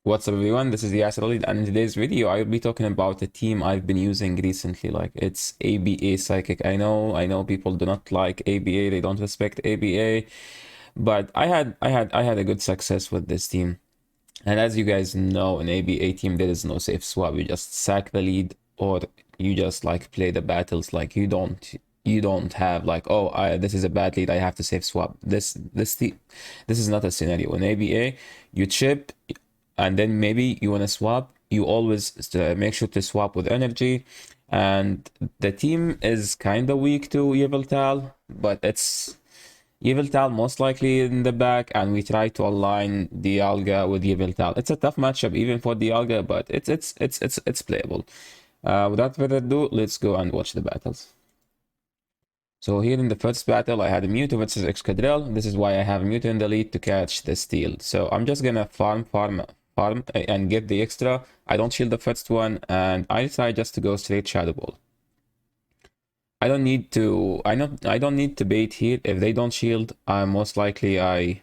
What's up everyone, this is Yasser Ali, and in today's video I'll be talking about a team I've been using recently. Like, it's ABA Psychic. I know people do not like ABA, they don't respect ABA, but I had a good success with this team. And as you guys know, in ABA team there is no safe swap. You just sack the lead, or you just like play the battles. Like, you don't have like, oh, this is a bad lead, I have to safe swap. This is not a scenario. In ABA you chip, and then maybe you want to swap. You always make sure to swap with energy. And the team is kind of weak to Yveltal, but it's Yveltal most likely in the back, and we try to align Dialga with Yveltal. It's a tough matchup even for Dialga, but it's playable. Without further ado, let's go and watch the battles. So here in the first battle, I had a Mewtwo versus Excadrill. This is why I have Mewtwo in the lead to catch the steal. So I'm just gonna farm and get the extra. I don't shield the first one, and I decide just to go straight Shadow Ball. I don't need to bait here. If they don't shield, most likely I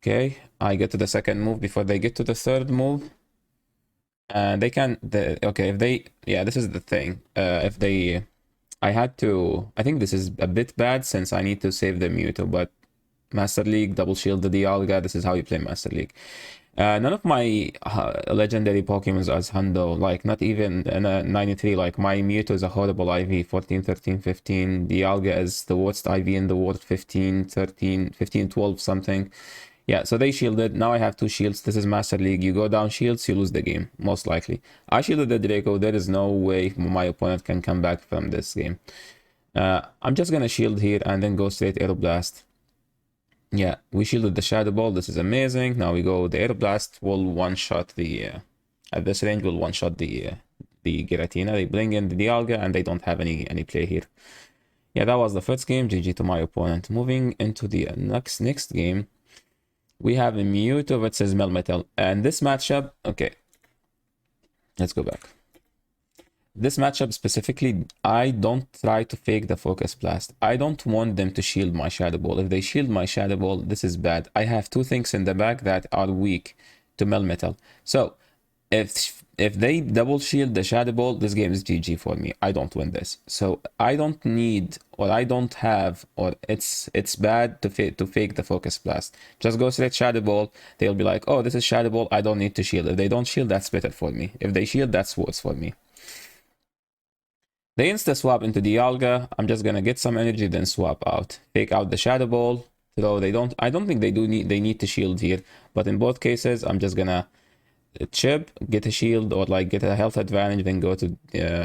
get to the second move before they get to the third move. And they can this is the thing. I think this is a bit bad since I need to save the Mewtwo, but Master League, double shield the Dialga, this is how you play Master League. None of my legendary Pokemons as Hundo, like not even in a 93, like my Mewtwo is a horrible IV, 14, 13, 15. Dialga is the worst IV in the world, 15, 13, 15, 12 something. Yeah, so they shielded. Now I have two shields. This is Master League. You go down shields, you lose the game, most likely. I shielded the Draco. There is no way my opponent can come back from this game. I'm just gonna shield here and then go straight Aeroblast. Yeah, we shielded the Shadow Ball. This is amazing. Now we go, the Aeroblast will one-shot the... at this range, will one-shot the Giratina. They bring in the Dialga, and they don't have any play here. Yeah, that was the first game. GG to my opponent. Moving into the next game, we have a Mewtwo versus Melmetal. And this matchup... Okay, let's go back. This matchup specifically, I don't try to fake the Focus Blast. I don't want them to shield my Shadow Ball. If they shield my Shadow Ball, this is bad. I have two things in the back that are weak to Melmetal. So, if they double shield the Shadow Ball, this game is GG for me. I don't win this. So, I don't need, or I don't have, or it's bad to fake the Focus Blast. Just go straight Shadow Ball. They'll be like, oh, this is Shadow Ball, I don't need to shield. If they don't shield, that's better for me. If they shield, that's worse for me. They insta swap into Dialga. I'm just gonna get some energy, then swap out. Take out the Shadow Ball. Though I don't think they need to shield here. But in both cases, I'm just gonna chip, get a shield, or like get a health advantage, then go to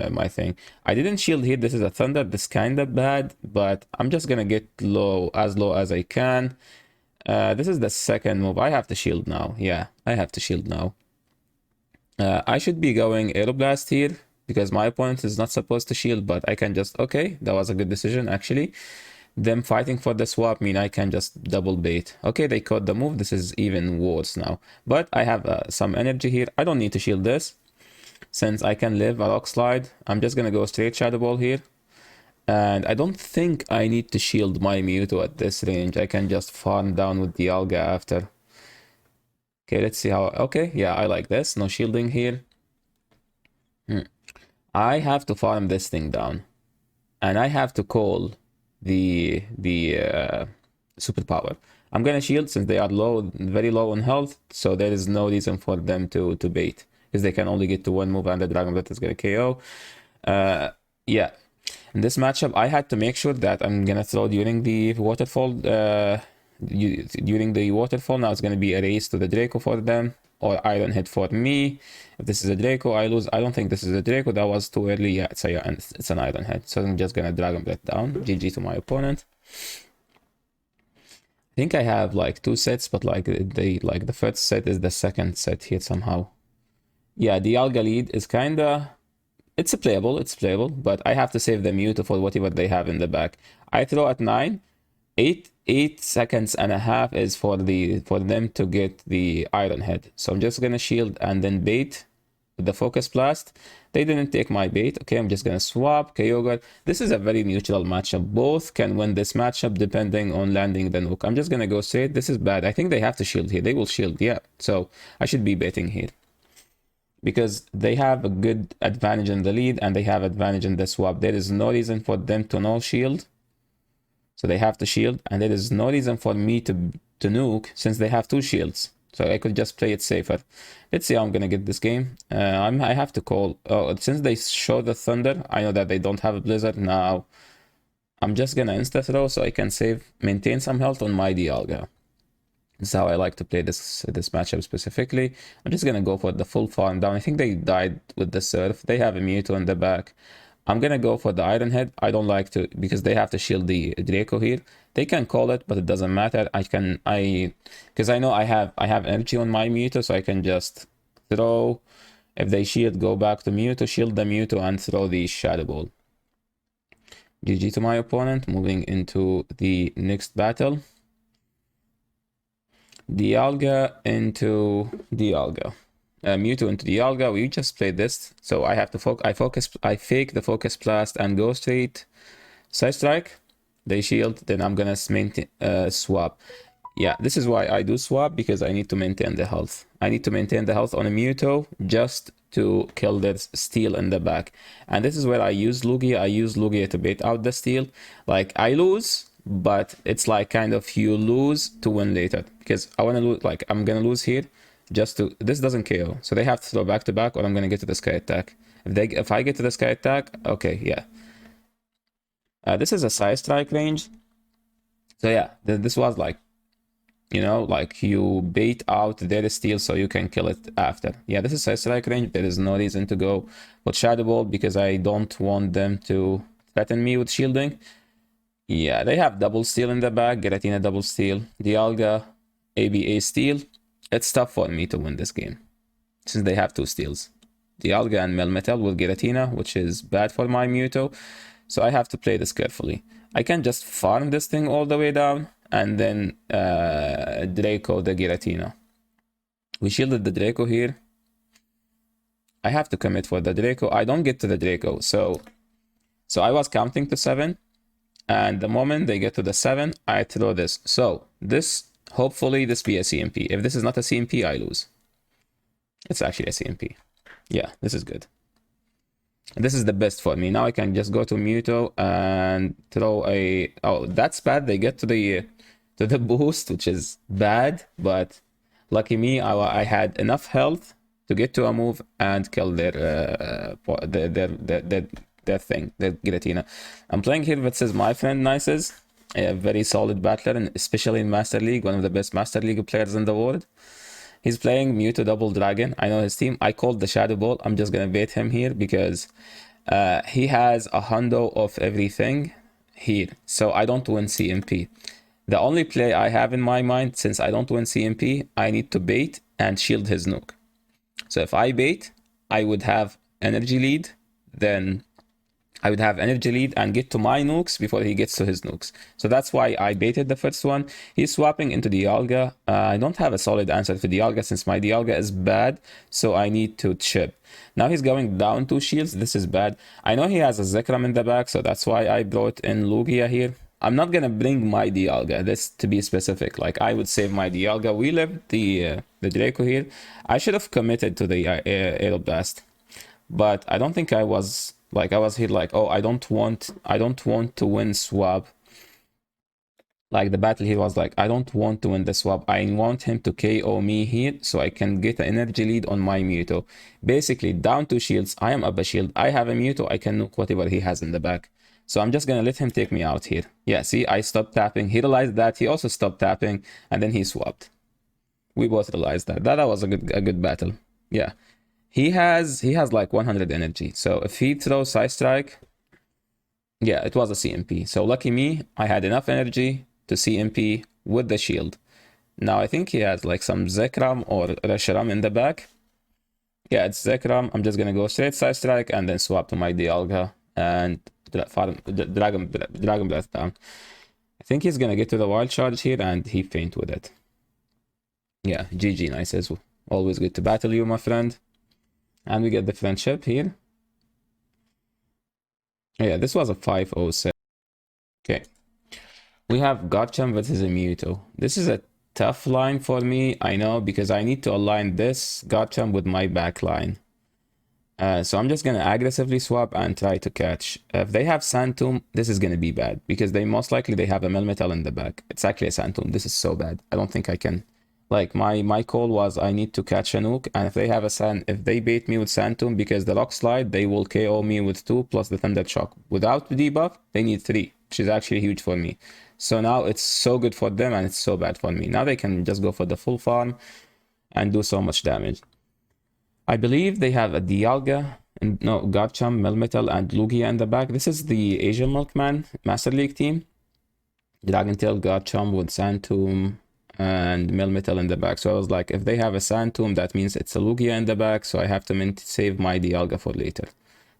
my thing. I didn't shield here. This is a Thunder. This kind of bad, but I'm just gonna get low as I can. This is the second move. I have to shield now. Yeah, I have to shield now. I should be going Aeroblast here, because my opponent is not supposed to shield, but I can just... Okay, that was a good decision, actually. Them fighting for the swap mean I can just double bait. Okay, they caught the move. This is even worse now. But I have some energy here. I don't need to shield this, since I can live a Rock Slide. I'm just gonna go straight Shadow Ball here. And I don't think I need to shield my Mewtwo at this range. I can just farm down with the Dialga after. Okay, let's see how... Okay, yeah, I like this. No shielding here. I have to farm this thing down, and I have to call the superpower. I'm gonna shield since they are low, very low on health, so there is no reason for them to bait, because they can only get to one move, and the Dragon Breath is gonna KO. Yeah, in this matchup, I had to make sure that I'm gonna throw during the waterfall. During the waterfall, now it's gonna be a race to the Draco for them, or Iron Head for me. If this is a Draco, I lose. I don't think this is a Draco. That was too early. Yeah, it's an Iron Head. So I'm just gonna Dragon Breath down. GG to my opponent. I think I have like two sets, but like the first set is the second set here somehow. Yeah, the Dialga lead is kinda... It's playable, but I have to save the Mewtwo for whatever they have in the back. I throw at 9. 8 seconds and a half is for them to get the Iron Head. So I'm just gonna shield and then bait with the Focus Blast. They didn't take my bait. Okay, I'm just gonna swap Kyogre. This is a very neutral matchup. Both can win this matchup depending on landing the nuke. I'm just gonna go straight. This is bad. I think they have to shield here. They will shield, yeah. So I should be baiting here, because they have a good advantage in the lead and they have advantage in the swap. There is no reason for them to no shield. So they have to shield, and there is no reason for me to nuke since they have 2 shields. So I could just play it safer. Let's see how I'm gonna get this game. I have to call. Oh, since they show the thunder, I know that they don't have a blizzard now. I'm just gonna insta throw so I can maintain some health on my Dialga. This is how I like to play this matchup specifically. I'm just gonna go for the full farm down. I think they died with the surf. They have a Mewtwo in the back. I'm gonna go for the Iron Head. I don't like to, because they have to shield the Draco here. They can call it, but it doesn't matter. Because I know I have energy on my Mewtwo, so I can just throw. If they shield, go back to Mewtwo, shield the Mewtwo, and throw the Shadow Ball. GG to my opponent. Moving into the next battle. Dialga into Dialga. Mewtwo into Dialga. We just played this, so I have to I fake the Focus Blast and go straight Side Strike. They shield, then I'm gonna maintain swap. Yeah, this is why I do swap, because I need to maintain the health. I need to maintain the health on a Mewtwo just to kill this steal in the back. And this is where I use Lugia. I use Lugia to bait out the steal. Like, I lose, but it's like kind of you lose to win later, because I want to lose. Like, I'm gonna lose here just to, this doesn't KO, so they have to throw back to back, or I'm gonna get to the Sky Attack. If I get to the Sky Attack, okay, yeah. This is a Side Strike range, so yeah, this was like, you know, like you bait out their steal so you can kill it after. Yeah, this is Side Strike range. There is no reason to go with Shadow Ball, because I don't want them to threaten me with shielding. Yeah, they have double steal in the back. Giratina double steal. Dialga, ABA steal. It's tough for me to win this game, since they have 2 steals. Dialga and Melmetal with Giratina, which is bad for my Mewtwo. So I have to play this carefully. I can just farm this thing all the way down, and then Draco the Giratina. We shielded the Draco here. I have to commit for the Draco. I don't get to the Draco, so I was counting to 7, and the moment they get to the 7, I throw this. So this, hopefully this be a CMP. If this is not a CMP, I lose. It's actually a CMP. Yeah, this is good. This is the best for me. Now I can just go to Mewtwo and throw a... Oh, that's bad. They get to the boost, which is bad, but lucky me, I had enough health to get to a move and kill their thing, their Giratina. I'm playing here versus my friend Nices, a very solid battler, and especially in Master League, one of the best Master League players in the world. He's playing Mewtwo Double Dragon. I know his team. I called the Shadow Ball. I'm just gonna bait him here because he has a hundo of everything here. So I don't win CMP. The only play I have in my mind, since I don't win CMP, I need to bait and shield his nuke. So if I bait, I would have energy lead. Then I would have energy lead and get to my nukes before he gets to his nukes. So that's why I baited the first one. He's swapping into Dialga. I don't have a solid answer for Dialga since my Dialga is bad. So I need to chip. Now he's going down 2 shields. This is bad. I know he has a Zekrom in the back, so that's why I brought in Lugia here. I'm not gonna bring my Dialga, this to be specific. Like, I would save my Dialga. We left the Draco here. I should have committed to the Aeroblast, but I don't think I was... Like, I was here like, oh, I don't want to win swap. Like, the battle here was like, I don't want to win the swap. I want him to KO me here so I can get an energy lead on my Mewtwo. Basically, down 2 shields. I am up a shield. I have a Mewtwo. I can nuke whatever he has in the back. So I'm just gonna let him take me out here. Yeah, see, I stopped tapping. He realized that. He also stopped tapping, and then he swapped. We both realized that. That was a good battle. Yeah. He has like 100 energy. So if he throws Side Strike, yeah, it was a CMP. So lucky me, I had enough energy to CMP with the shield. Now I think he has like some Zekrom or Reshiram in the back. Yeah, it's Zekrom. I'm just gonna go straight Side Strike and then swap to my Dialga and farm Dragon Breath down. I think he's gonna get to the Wild Charge here and he faint with it. Yeah, GG, nice as well. Always good to battle you, my friend. And we get the friendship here. Yeah, this was a 507. Okay. We have Garchomp versus a Mewtwo. This is a tough line for me, I know, because I need to align this Garchomp with my back line. So I'm just going to aggressively swap and try to catch. If they have Sand Tomb, this is going to be bad because they most likely they have a Melmetal in the back. It's actually a Sand Tomb. This is so bad. I don't think I can. Like my call was I need to catch a nuke, and if they have a sand, if they bait me with Sand Tomb because the Rock Slide, they will KO me with 2 plus the Thunder Shock. Without the debuff, they need 3, which is actually huge for me. So now it's so good for them and it's so bad for me. Now they can just go for the full farm and do so much damage. I believe they have a Dialga, and no, Garchomp, Melmetal, and Lugia in the back. This is the Asian Milkman Master League team. Dragon Tail, Garchomp with Sand Tomb and Melmetal in the back. So I was like, if they have a Sand Tomb, that means it's a Lugia in the back, so I have to save my Dialga for later.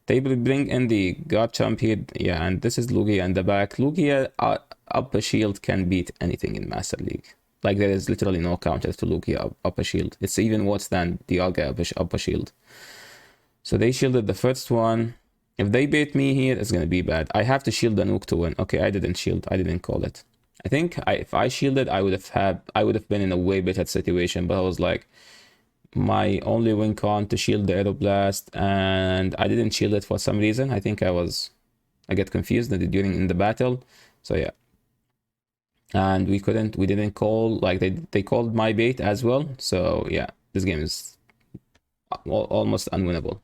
They will bring in the Garchomp here, yeah, and this is Lugia in the back. Lugia up a shield can beat anything in Master League. Like, there is literally no counter to Lugia up a shield. It's even worse than Dialga up a shield. So they shielded the first one. If they bait me here, it's gonna be bad. I have to shield the nuke to win. Okay, I didn't shield. I didn't call it. I think if I shielded, I would have been in a way better situation. But I was like, my only win con to shield the Aeroblast, and I didn't shield it for some reason. I think I get confused in the battle. So yeah. And we didn't call, like they called my bait as well. So yeah, this game is almost unwinnable.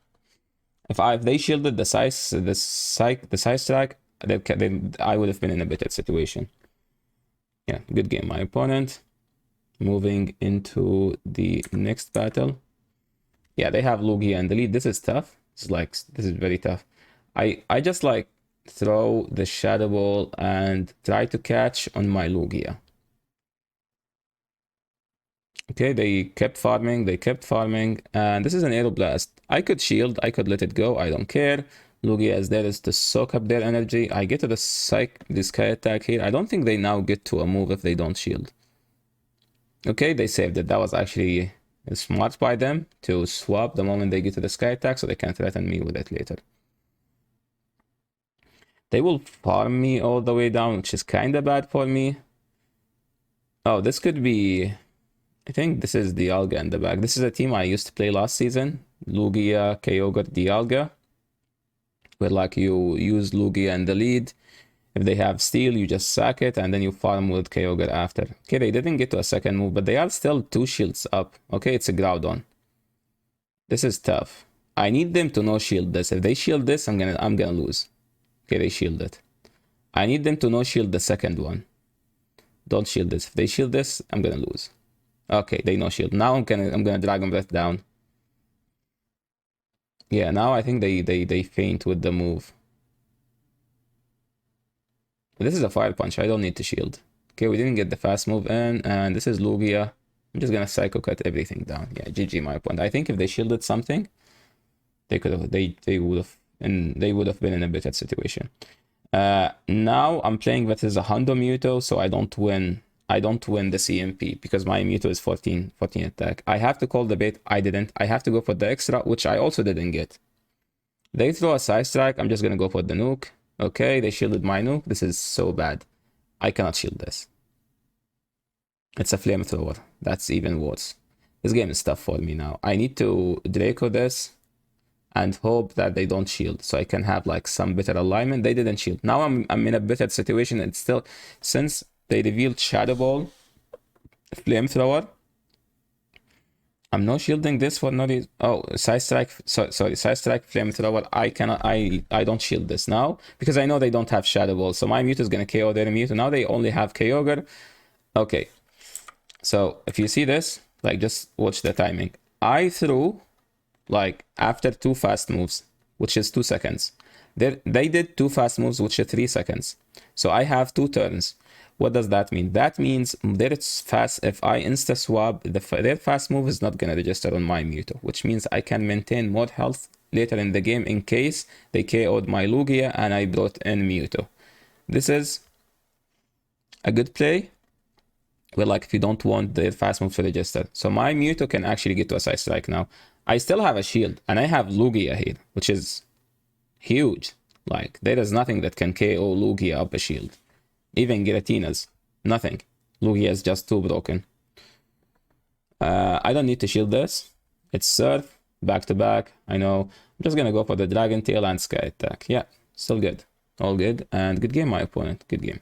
If they shielded the size track, I would have been in a better situation. Yeah, good game. My opponent. Moving into the next battle. Yeah, they have Lugia in the lead. This is tough. This is very tough. I just like throw the Shadow Ball and try to catch on my Lugia. Okay, they kept farming, and this is an Aeroblast. I could shield, I could let it go, I don't care. Lugia is there is to soak up their energy. I get to the Sky Attack here. I don't think they now get to a move if they don't shield. Okay, they saved it. That was actually smart by them to swap the moment they get to the Sky Attack so they can threaten me with it later. They will farm me all the way down, which is kind of bad for me. Oh, this could be... I think this is Dialga in the back. This is a team I used to play last season. Lugia, Kyogre, Dialga. Where like you use Lugia in the lead. If they have Steel, you just sack it, and then you farm with Kyogre after. Okay, they didn't get to a second move, but they are still 2 shields up. Okay, it's a Groudon. This is tough. I need them to no shield this. If they shield this, I'm gonna lose. Okay, they shield it. I need them to no shield the second one. Don't shield this. If they shield this, I'm gonna lose. Okay, they no shield. Now I'm gonna Dragon Breath down. Yeah, now I think they faint with the move. This is a Fire Punch. I don't need to shield. Okay, we didn't get the fast move in, and this is Lugia. I'm just gonna Psycho Cut everything down. Yeah, GG my opponent. I think if they shielded something, they would have been in a better situation. Now I'm playing versus a Hondo Mewtwo, so I don't win the CMP because my Mewtwo is 14 attack. I have to call the bait. I didn't. I have to go for the extra, which I also didn't get. They throw a Side Strike. I'm just gonna go for the nuke. Okay, they shielded my nuke. This is so bad. I cannot shield this. It's a Flamethrower. That's even worse. This game is tough for me now. I need to Draco this and hope that they don't shield so I can have like some better alignment. They didn't shield. Now I'm in a better situation, and still, since they revealed Shadow Ball, Flamethrower, I'm not shielding this for no reason. Oh, Side Strike. Sorry, Side Strike, Flamethrower. I don't shield this now because I know they don't have Shadow Ball. So my Mewtwo is gonna KO their Mewtwo. Now they only have Kyogre. Okay. So if you see this, like, just watch the timing. I threw like after 2 fast moves, which is 2 seconds. They did 2 fast moves, which is 3 seconds. So I have 2 turns. What does that mean? That means their fast, if I insta swap, their fast move is not gonna register on my Mewtwo, which means I can maintain more health later in the game in case they KO'd my Lugia and I brought in Mewtwo. This is a good play. Well, like, if you don't want the fast move to register. So my Mewtwo can actually get to a Side Strike now. I still have a shield, and I have Lugia here, which is huge. Like, there is nothing that can KO Lugia up a shield. Even Giratina's. Nothing. Lugia is just too broken. I don't need to shield this. It's Surf, back to back. I know. I'm just gonna go for the Dragon Tail and Sky Attack. Yeah, still good. All good. And good game, my opponent. Good game.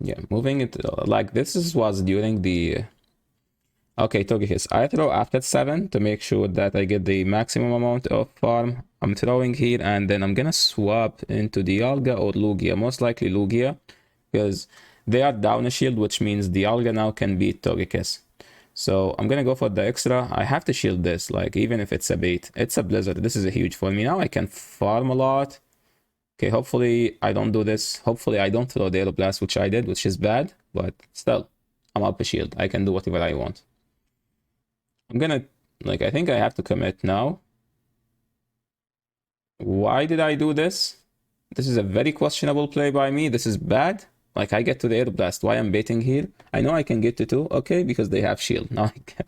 Yeah, moving it like this was during the. Okay, Togekiss. I throw after 7 to make sure that I get the maximum amount of farm. I'm throwing here, and then I'm gonna swap into Dialga or Lugia. Most likely Lugia, because they are down a shield, which means Dialga now can beat Togekiss. So I'm gonna go for the extra. I have to shield this, like, even if it's a bait. It's a Blizzard. This is a huge for me. Now I can farm a lot. Okay, hopefully I don't do this. Hopefully I don't throw the Aeroblast, which I did, which is bad. But still, I'm up a shield. I can do whatever I want. I'm gonna, like, I think I have to commit now. Why did I do this? This is a very questionable play by me. This is bad. Like, I get to the Aeroblast. Why I'm baiting here? I know I can get to 2. Okay, because they have shield. Now I can.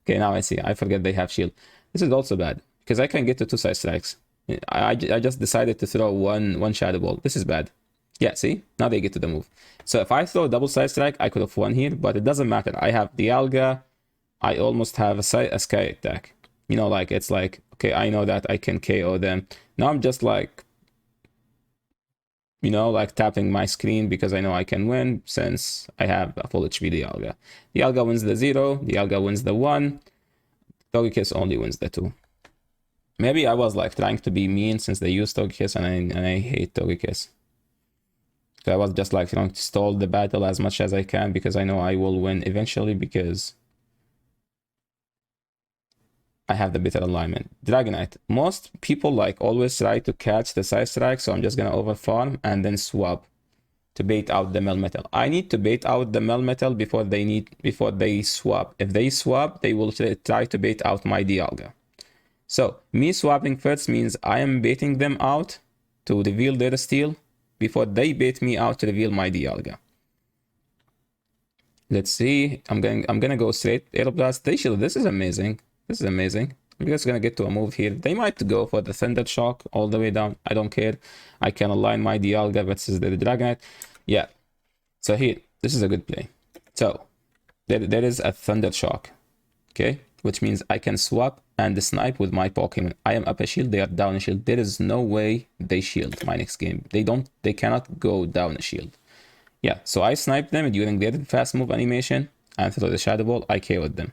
Okay, now I see. I forget they have shield. This is also bad, because I can get to 2 side strikes. I just decided to throw one Shadow Ball. This is bad. Yeah, see? Now they get to the move. So if I throw double side strike, I could have won here, but it doesn't matter. I have Dialga. I almost have a Sky Attack. You know, like, it's like, okay, I know that I can KO them. Now I'm just like, you know, like tapping my screen because I know I can win since I have a full HP Dialga. Dialga wins the 0, Dialga wins the 1, Togekiss only wins the 2. Maybe I was like trying to be mean since they used Togekiss, and I hate Togekiss. So I was just like trying to stall the battle as much as I can because I know I will win eventually because I have the better alignment. Dragonite. Most people like always try to catch the side strike, so I'm just gonna overfarm and then swap to bait out the Melmetal. I need to bait out the Melmetal before they swap. If they swap, they will try to bait out my Dialga. So me swapping first means I am baiting them out to reveal their steal before they bait me out to reveal my Dialga. Let's see. I'm gonna go straight Aeroblast. They shield. This is amazing. This is amazing. I'm just gonna get to a move here. They might go for the Thunder Shock all the way down. I don't care. I can align my Dialga versus the Dragonite. Yeah. So here, this is a good play. So there is a Thunder Shock. Okay, which means I can swap and snipe with my Pokemon. I am up a shield, they are down a shield. There is no way they shield my next game. They cannot go down a shield. Yeah, so I sniped them during their fast move animation and through the Shadow Ball, I KO'd them.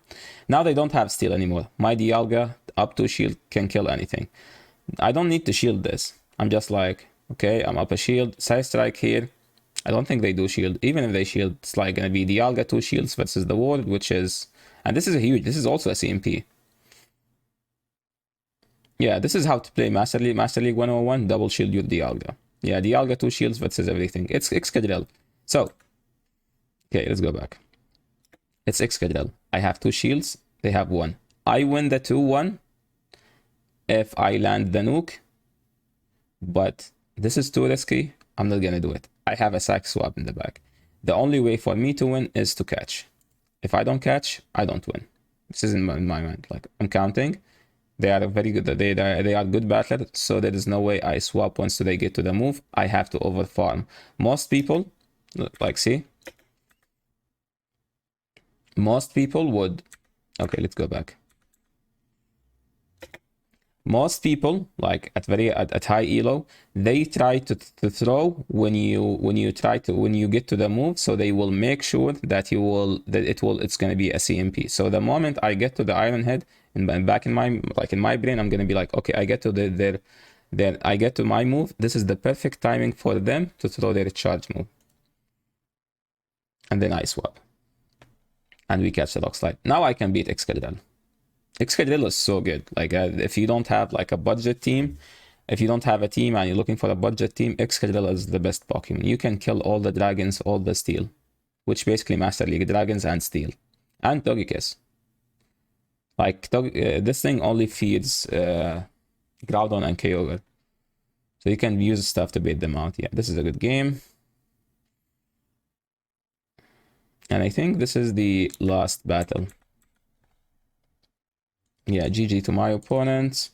Now they don't have steal anymore. My Dialga up to shield can kill anything. I don't need to shield this. I'm just like, okay, I'm up a shield, side strike here. I don't think they do shield. Even if they shield, it's like gonna be Dialga 2 shields versus the ward, which is, and this is a huge, this is also a CMP. Yeah, this is how to play Master League. Master League 101, double shield your Dialga. Yeah, Dialga 2 shields versus everything. It's Excadrill. So, okay, let's go back. It's Excadrill. I have 2 shields, they have 1. I win the 2-1 if I land the nuke, but this is too risky. I'm not gonna do it. I have a sack swap in the back. The only way for me to win is to catch. If I don't catch, I don't win. This is in my mind. Like, I'm counting. They are very good. They are good battlers, so there is no way I swap once they get to the move. I have to overfarm. Most people, like, see? Most people would... Okay, let's go back. Most people, like at high elo, they try to throw when you get to the move, so they will make sure that it's gonna be a CMP. So the moment I get to the Iron Head and back in my brain, I'm gonna be like, okay, I get to I get to my move. This is the perfect timing for them to throw their charge move, and then I swap, and we catch the Rock Slide. Now I can beat Excadrill. Excadrill is so good. Like, if you don't have like a budget team, if you don't have a team and you're looking for a budget team, Excadrill is the best Pokemon. You can kill all the dragons, all the steel, which basically Master League dragons and steel, and Togekiss. Like, this thing only feeds Groudon and Kyogre, so you can use stuff to bait them out. Yeah, this is a good game. And I think this is the last battle. yeah, GG to my opponent.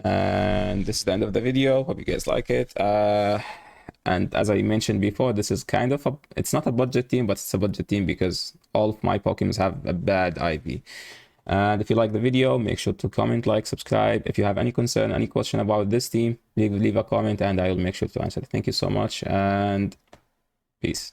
And this is the end of the video. Hope you guys like it. And as I mentioned before, this is kind of it's not a budget team, but it's a budget team because all of my Pokemons have a bad IV. And if you like the video, make sure to comment, like, subscribe. If you have any concern, any question about this team, leave a comment and I will make sure to answer. Thank you so much and peace.